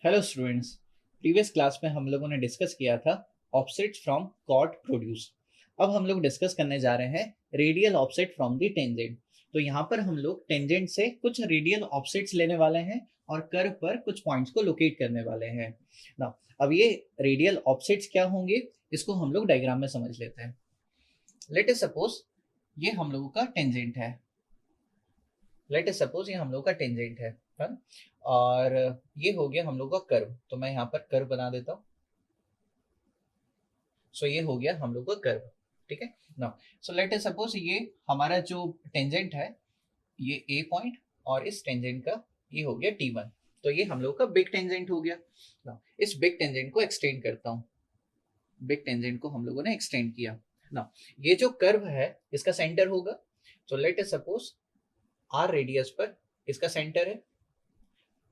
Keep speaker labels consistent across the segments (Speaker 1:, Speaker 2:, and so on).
Speaker 1: Hello students. Previous class में हम लोगों ने डिस्कस किया था ऑफसेट्स फ्रॉम कॉर्ड प्रोड्यूस। अब हम लोग डिस्कस करने जा रहे हैं radial offset from the tangent. तो यहाँ पर हम लोग टेंजेंट से कुछ रेडियल ऑफसेट्स लेने वाले हैं और कर्व पर कुछ पॉइंट्स को लोकेट करने वाले हैं ना। अब ये रेडियल ऑफसेट्स क्या होंगे इसको हम लोग डायग्राम में समझ लेते हैं। लेट अस सपोज ये हम लोगों का टेंजेंट है। लेट अस सपोज ये हम लोग का टेंजेंट है ना? और ये हो गया हम लोग का कर्व। तो मैं यहाँ पर कर्व बना देता हूँ। सो ये हो गया हम लोग का कर्व। ठीक है ना। सो लेट अस सपोज ये हमारा जो टेंजेंट है ये ए पॉइंट और इस टेंजेंट का ये हो गया T1। तो ये हम लोग का बिग टेंजेंट हो गया ना। इस बिग टेंजेंट को एक्सटेंड करता हूँ। बिग टेंजेंट को हम लोगों ने एक्सटेंड किया ना। ये जो कर्व है इसका सेंटर होगा। तो let us suppose R radius पर इसका सेंटर है।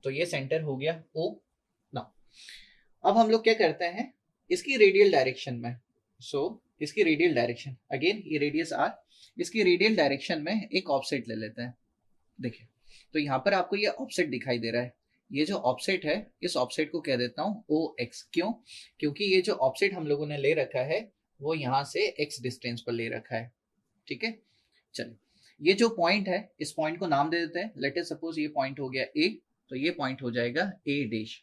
Speaker 1: तो ये सेंटर हो गया O ना। अब हम लोग क्या करते हैं इसकी रेडियल डायरेक्शन में। इसकी रेडियल डायरेक्शन अगेन ये रेडियस आर, इसकी रेडियल डायरेक्शन में एक ऑफसेट ले लेते हैं। देखिए तो यहाँ पर आपको ये ऑफसेट दिखाई दे रहा है। ये जो ऑफसेट है इस ऑफसेट को कह देता हूँ ओ एक्स। क्यों? क्योंकि ये जो ऑफसेट हम लोगों ने ले रखा है वो यहाँ से एक्स डिस्टेंस पर ले रखा है। ठीक है, चलिए ये जो पॉइंट है इस पॉइंट को नाम दे देते हैं। लेट अस सपोज ये पॉइंट हो गया ए, तो ये पॉइंट हो जाएगा ए डैश।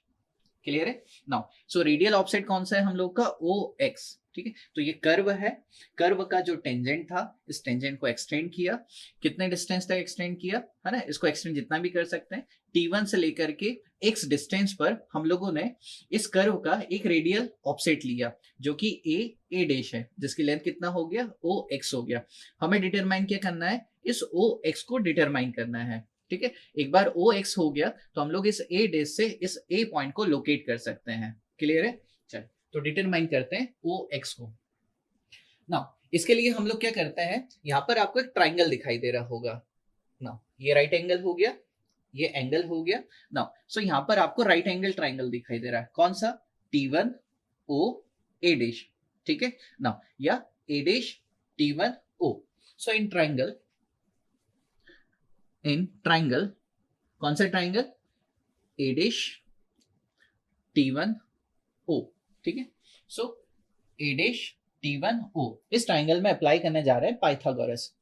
Speaker 1: क्लियर है नाउ। सो रेडियल ऑफसेट कौन सा है हम लोग का? ओ एक्स। ठीक है, तो ये कर्व है। कर्व का जो टेंजेंट था इस टेंजेंट को एक्सटेंड किया। कितने डिस्टेंस तक एक्सटेंड किया है ना? इसको एक्सटेंड जितना भी कर सकते हैं। T1 से लेकर के x डिस्टेंस पर हम लोगों ने इस कर्व का एक रेडियल ऑफसेट लिया जो कि ए डैश है, जिसकी लेंथ कितना हो गया? ओ एक्स हो गया। हमें डिटरमाइन क्या करना है? इस ओ एक्स को डिटरमाइन करना है। ठीक है, एक बार ओ एक्स हो गया तो हम लोग इस ए डैश से इस ए पॉइंट को लोकेट कर सकते हैं। क्लियर है? चल तो डिटरमाइन करते हैं ओ एक्स को ना। इसके लिए हम लोग क्या करते हैं, यहाँ पर आपको एक ट्राइंगल दिखाई दे रहा होगा ना। ये राइट एंगल हो गया, ये एंगल हो गया ना। सो यहाँ पर आपको राइट एंगल ट्राइंगल दिखाई दे रहा है। कौन सा? T1 O A dash. ठीक है ना, या A dash T1 O। So in triangle कौन सा triangle? A dash T1 O। ठीक है, सो A डैश T1 O इस ट्राइंगल में अप्लाई करने जा रहे हैं पाइथागोरस।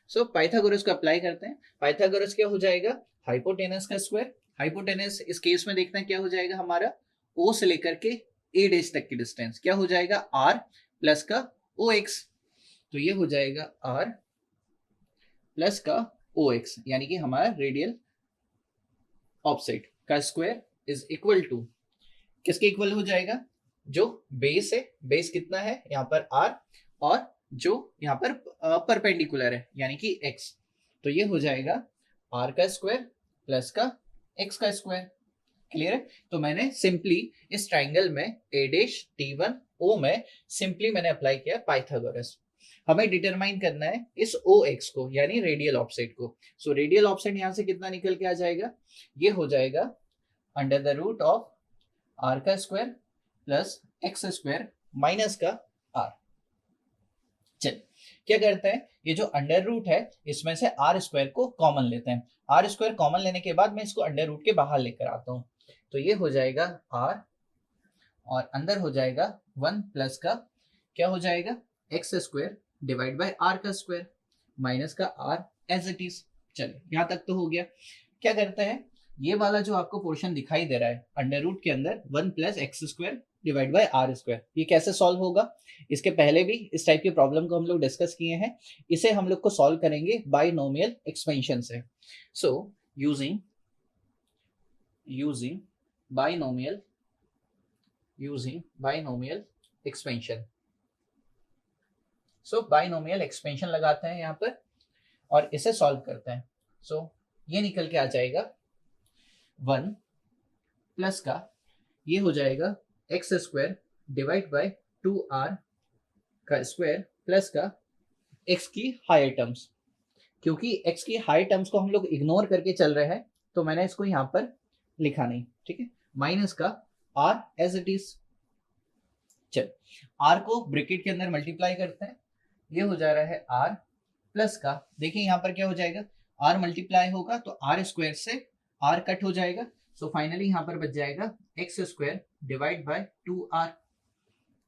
Speaker 1: सो पाइथागोरस को अप्लाई करते हैं। पाइथागोरस क्या हो जाएगा? हाइपोटेनस का स्क्वायर। हाइपोटेनस इस केस में देखना क्या हो जाएगा हमारा? O से लेकर के A डैश तक की डिस्टेंस क्या हो जाएगा? R प्लस का OX। तो ये हो जाएगा R प्लस का OX, यानी कि हमारा रेडियल ऑफसेट का स्क्वायर इज इक्वल टू किसके इक्वल हो जाएगा? जो बेस है, बेस कितना है यहाँ पर R, और जो यहाँ पर परपेंडिकुलर है यानी कि x। तो ये हो जाएगा r का स्क्वायर प्लस का x का स्क्वायर। क्लियर है? तो मैंने सिंपली इस ट्राइंगल में a डैश T1 O में सिंपली मैंने अप्लाई किया पाइथागोरस। हमें डिटरमाइन करना है इस OX को यानी रेडियल ऑफसेट को। सो रेडियल ऑफसेट यहाँ से कितना निकल के आ जाएगा? ये हो जाएगा under the root of r का square plus X square minus का r। चल क्या करते हैं, ये जो अंडर रूट है इसमें से आर स्क्वायर को कॉमन लेते हैं। आर स्क्वायर कॉमन लेने के बाद मैं इसको अंडर रूट के बाहर लेकर आता हूँ। तो ये हो जाएगा आर और अंदर हो जाएगा 1 प्लस का क्या हो जाएगा? X square divide by R का स्क्वायर माइनस का आर एज इट इज। चलिए यहाँ तक तो हो गया। क्या करते हैं, ये वाला जो आपको पोर्शन दिखाई दे रहा है अंडर रूट के अंदर 1 plus X square divide by R square, ये कैसे सॉल्व होगा? इसके पहले भी इस टाइप की प्रॉब्लम को हम लोग डिस्कस किए हैं। इसे हम लोग को सॉल्व करेंगे बाइनोमियल एक्सपेंशन से। So using binomial expansion. So binomial expansion लगाते हैं यहाँ पर और इसे सॉल्व करते हैं। सो ये निकल के आ जाएगा 1 प्लस का ये हो जाएगा X square divide by 2r का स्क्वायर प्लस का x की हायर टर्म्स। क्योंकि x की हायर टर्म्स को हम लोग इग्नोर करके चल रहे हैं तो मैंने इसको यहाँ पर लिखा नहीं। ठीक है, माइनस का r एज इट इज। चल r को ब्रैकेट के अंदर मल्टीप्लाई करते हैं। ये हो जा रहा है r प्लस का, देखिए यहाँ पर क्या हो जाएगा? r मल्टीप्लाई होगा तो r स्क्वायर से r कट हो जाएगा। सो फाइनली यहाँ पर बच जाएगा X square divide by 2r।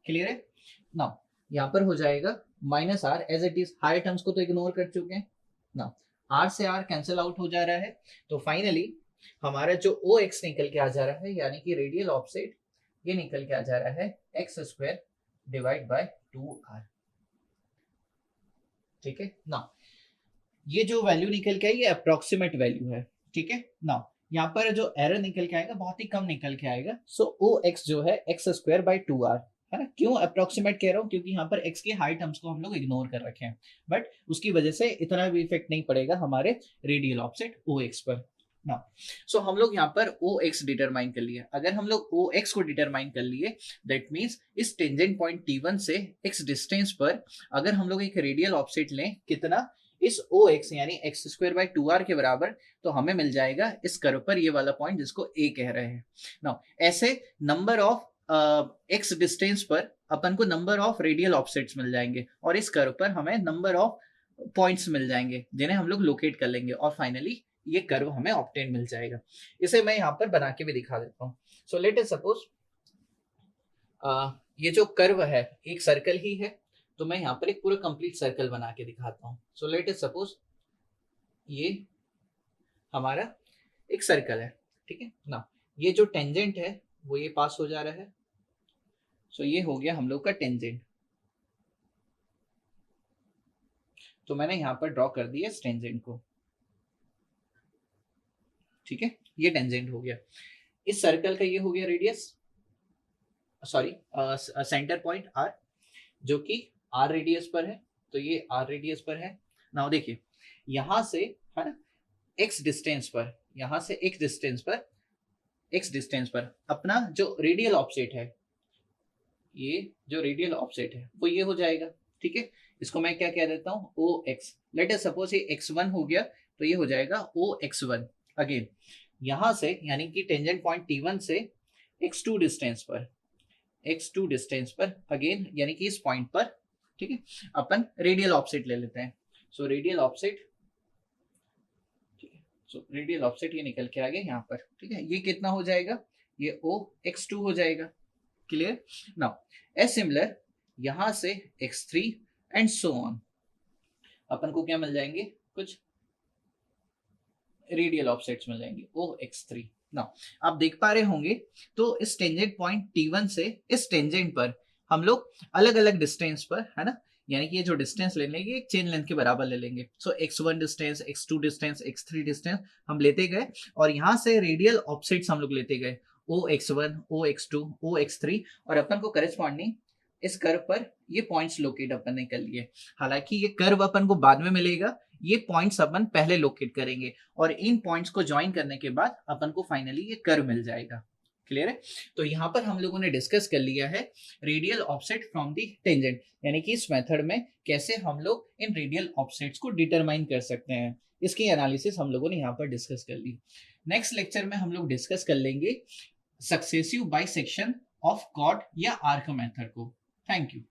Speaker 1: Clear है? नाउ यहाँ पर हो जाएगा minus R as it is, higher terms को तो इग्नोर कर चुके हैं ना, आर से आर कैंसिल आउट हो जा रहा है। तो फाइनली हमारा जो ओ एक्स निकल के आ जा रहा है, यानी कि रेडियल ऑफसेट, ये निकल के आ जा रहा है x square divide by 2r। ठीक है ना, ये जो वैल्यू निकल के आई ये अप्रोक्सीमेट वैल्यू है। ठीक है ना, यहाँ पर जो एरर निकल के आएगा बहुत ही कम निकल के आएगा। सो ओ एक्स जो है एक्स स्क्वायर बाय 2r है ना। क्यों अप्रोक्सीमेट कह रहा हूँ? क्योंकि यहाँ पर x के हाई टर्म्स को हम लोग इग्नोर कर रखे हैं, बट उसकी वजह से इतना भी इफेक्ट नहीं पड़ेगा हमारे रेडियल ऑफसेट ओ एक्स पर ना। सो हम लोग यहाँ पर ओ एक्स डिटरमाइन कर लिए। अगर हम लोग ओ एक्स को डिटरमाइन कर लिए, दैट मीन्स इस टेंजेंट पॉइंट T1 से x डिस्टेंस पर अगर हम लोग एक रेडियल ऑफसेट लें कितना, इस ओ एक्स यानी एक्स स्क्वायर बाय 2r के बराबर, तो हमें मिल जाएगा इस कर्व पर ये वाला पॉइंट जिसको a कह रहे हैं ना। ऐसे नंबर ऑफ एक्स डिस्टेंस पर अपन को नंबर ऑफ रेडियल ऑफसेट्स मिल जाएंगे, और इस कर्व पर हमें नंबर ऑफ पॉइंट्स मिल जाएंगे जिन्हें हम लोग लोकेट कर लेंगे, और फाइनली ये कर्व हमें ऑब्टेन मिल जाएगा। इसे मैं यहाँ पर बना के भी दिखा देता हूँ। सो लेट अस सपोज ये जो कर्व है एक सर्कल ही है, तो मैं यहाँ पर एक पूरा कंप्लीट सर्कल बना के दिखाता हूँ। सो लेट अस सपोज ये हमारा एक सर्कल है। ठीक है ना, ये जो टेंजेंट है वो ये पास हो जा रहा है। सो ये हो गया हम लोग का टेंजेंट। तो मैंने यहाँ पर ड्रॉ कर दिया इस टेंजेंट को। ठीक है, ये टेंजेंट हो गया। इस सर्कल का ये हो गया radius, sorry centre point r, जो कि r रेडियस पर है। तो ये r रेडियस पर है। नाउ देखिए यहां से है ना x डिस्टेंस पर, यहां से x डिस्टेंस पर अपना जो रेडियल ऑफसेट है, ये जो रेडियल ऑफसेट है वो ये हो जाएगा। ठीक है, इसको मैं क्या कह देता हूँ, ओ एक्स। लेट अस सपोज ये x1 हो गया, तो ये हो जाएगा ओ x1। अगेन यहां से यानी कि टेंजेंट पॉइंट T1 से x2 डिस्टेंस पर अगेन यानी कि इस पॉइंट पर, ठीक है, अपन रेडियल ऑफसेट ले लेते हैं। So radial offset, so radial offset ये निकल के आ गया यहाँ पर। ठीक है, ये कितना हो जाएगा, ये ओ x2 हो जाएगा। क्लियर? नाउ एज सिमिलर यहां से x3 एंड सो ऑन, अपन को क्या मिल जाएंगे, कुछ रेडियल ऑफसेट्स मिल जाएंगे ओ x3। नाउ आप देख पा रहे होंगे तो इस टेंजेंट पॉइंट T1 से इस टेंजेंट पर हम लोग अलग अलग डिस्टेंस पर, है ना, यानी कि ये जो डिस्टेंस ले लेंगे एक चेन लेंथ के बराबर ले लेंगे। सो x1 distance, x2 distance, x3 distance हम लेते गए, और यहाँ से रेडियल ऑफसेट्स हम लोग लेते गए ओ x1, ओ x2, ओ x3, और अपन को करेस्पॉन्डिंग इस कर्व पर ये पॉइंट्स लोकेट अपन ने कर लिए। हालांकि ये कर्व अपन को बाद में मिलेगा, ये पॉइंट्स अपन पहले लोकेट करेंगे, और इन पॉइंट्स को ज्वाइन करने के बाद अपन को फाइनली ये कर्व मिल जाएगा। क्लियर है? तो यहाँ पर हम लोगों ने डिस्कस कर लिया है radial offset from the tangent, यानी कि इस मेथड में कैसे हम लोग इन रेडियल ऑफसेट्स को डिटरमाइन कर सकते हैं, इसकी एनालिसिस हम लोगों ने यहाँ पर डिस्कस कर ली। नेक्स्ट लेक्चर में हम लोग डिस्कस कर लेंगे सक्सेसिव बाइसेक्शन ऑफ कॉर्ड या आर्क मेथड को। Thank you.